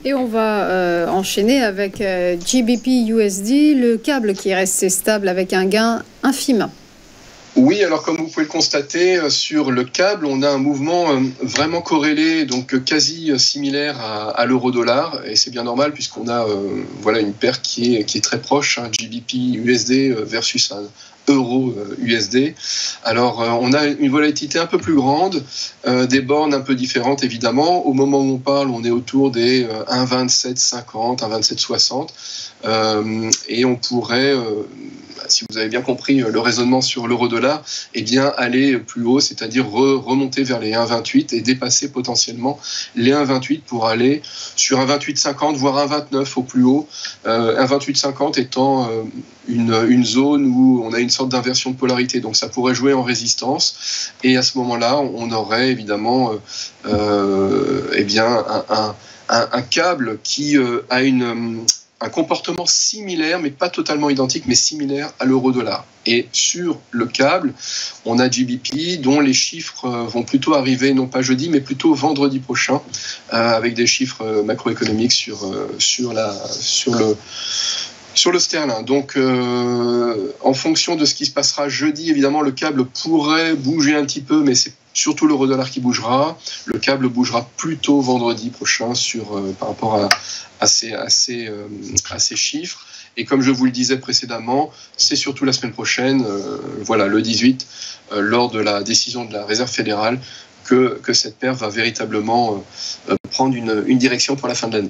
Et on va enchaîner avec GBP USD, le câble qui est resté stable avec un gain infime. Oui, alors comme vous pouvez le constater, sur le câble, on a un mouvement vraiment corrélé, donc quasi similaire à l'euro-dollar, et c'est bien normal puisqu'on a une paire qui est très proche, GBP USD versus un euro USD. Alors on a une volatilité un peu plus grande, des bornes un peu différentes évidemment. Au moment où on parle, on est autour des 1,2750, 1,2760, et on pourrait si vous avez bien compris le raisonnement sur l'euro-dollar, eh bien aller plus haut, c'est-à-dire remonter vers les 1,28 et dépasser potentiellement les 1,28 pour aller sur 1,2850 voire 1,29 au plus haut. 1,2850 étant une zone où on a une sorte d'inversion de polarité, donc ça pourrait jouer en résistance, et à ce moment-là, on aurait évidemment un câble qui a un comportement similaire, mais pas totalement identique, mais similaire à l'euro-dollar. Et sur le câble, on a GBP dont les chiffres vont plutôt arriver, non pas jeudi, mais plutôt vendredi prochain, avec des chiffres macroéconomiques sur le sterling. Donc, en fonction de ce qui se passera jeudi, évidemment, le câble pourrait bouger un petit peu, mais c'est surtout l'euro-dollar qui bougera. Le câble bougera plutôt vendredi prochain par rapport à ces chiffres. Et comme je vous le disais précédemment, c'est surtout la semaine prochaine, le 18, lors de la décision de la Réserve fédérale, que cette paire va véritablement prendre une direction pour la fin de l'année.